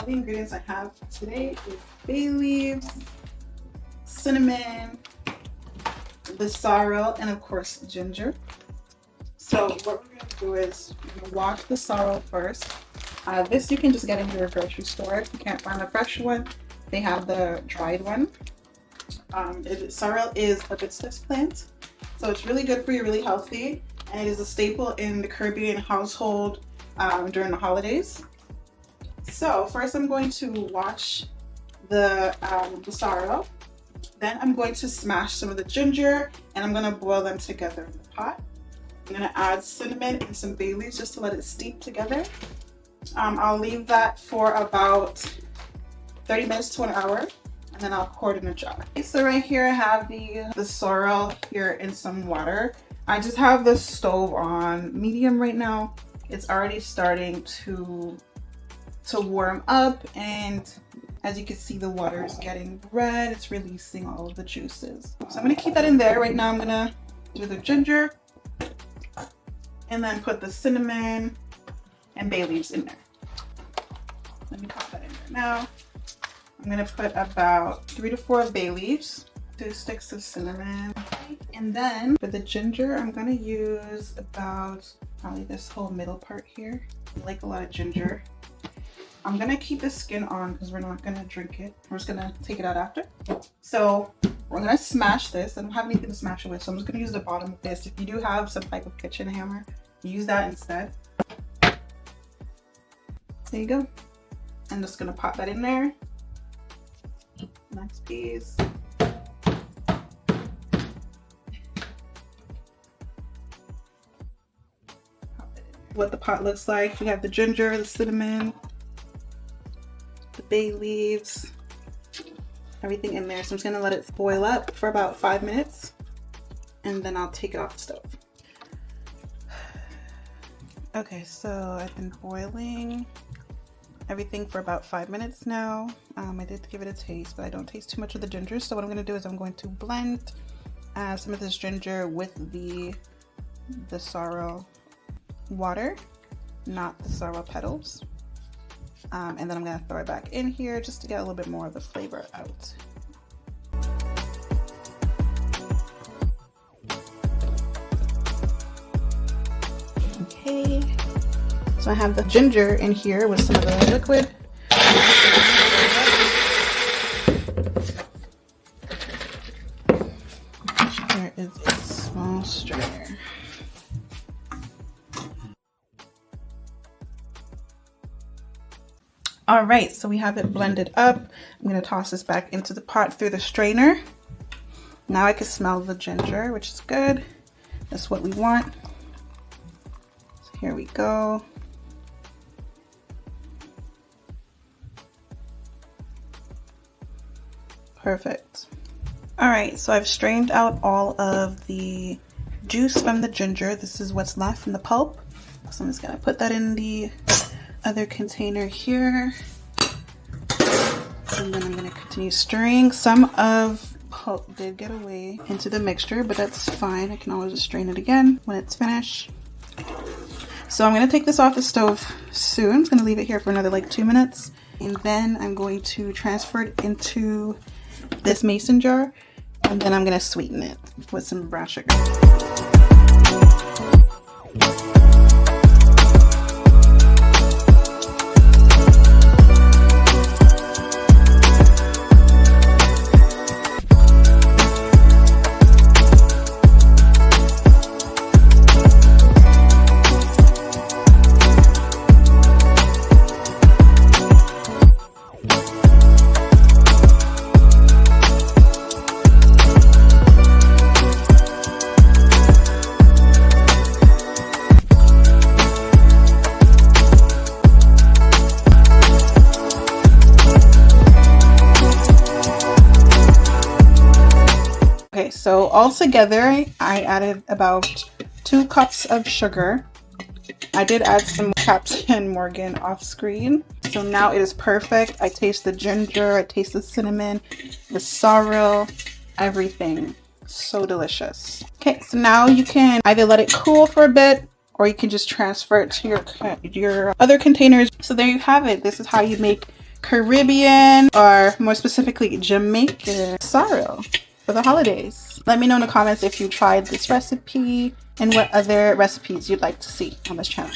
the ingredients I have today is bay leaves, cinnamon, the sorrel, and of course ginger. So what we're going to do is we're going to wash the sorrel first. This you can just get in your grocery store. If you can't find the fresh one, they have the dried one. Sorrel is a hibiscus plant, so it's really good for you, really healthy, and it is a staple in the Caribbean household during the holidays. So first I'm going to wash the sorrel. Then I'm going to smash some of the ginger and I'm going to boil them together in the pot. I'm going to add cinnamon and some bay leaves just to let it steep together. I'll leave that for about 30 minutes to an hour, and then I'll pour it in a jar. Okay, so right here I have the sorrel here in some water. I just have the stove on medium right now. It's already starting to warm up, and as you can see, the water is getting red. It's releasing all of the juices. So I'm gonna keep that in there. Right now I'm gonna do the ginger and then put the cinnamon and bay leaves in there. Let me pop that in there now. I'm gonna put about 3 to 4 bay leaves, 2 sticks of cinnamon, and then for the ginger, I'm gonna use about probably this whole middle part here. I like a lot of ginger. I'm gonna keep the skin on because we're not gonna drink it. We're just gonna take it out after. So we're gonna smash this. I don't have anything to smash it with, so I'm just gonna use the bottom of this. If you do have some type of kitchen hammer, use that instead. There you go. I'm just gonna pop that in there. Next piece. What the pot looks like. We have the ginger, the cinnamon, the bay leaves, everything in there. So I'm just gonna let it boil up for about 5 minutes, and then I'll take it off the stove. Okay, so I've been boiling everything for about 5 minutes now. I did give it a taste, but I don't taste too much of the ginger. So what I'm gonna do is I'm going to blend some of this ginger with the sorrel water, not the sorrel petals. And then I'm gonna throw it back in here just to get a little bit more of the flavor out. Okay, so I have the ginger in here with some of the liquid. There is a small strainer. All right, so we have it blended up. I'm gonna toss this back into the pot through the strainer. Now I can smell the ginger, which is good. That's what we want. So here we go. Perfect. All right, so I've strained out all of the juice from the ginger. This is what's left from the pulp. So I'm just gonna put that in the other container here, and then I'm going to continue stirring. Some of pulp did get away into the mixture, but that's fine. I can always just strain it again when it's finished. So I'm going to take this off the stove soon. I'm going to leave it here for another like 2 minutes, and then I'm going to transfer it into this mason jar, and then I'm going to sweeten it with some brown sugar. Okay, so all together, I added about 2 cups of sugar. I did add some Captain Morgan off screen. So now it is perfect. I taste the ginger, I taste the cinnamon, the sorrel, everything. So delicious. Okay, so now you can either let it cool for a bit, or you can just transfer it to your other containers. So there you have it. This is how you make Caribbean, or more specifically Jamaican sorrel for the holidays. Let me know in the comments if you tried this recipe and what other recipes you'd like to see on this channel.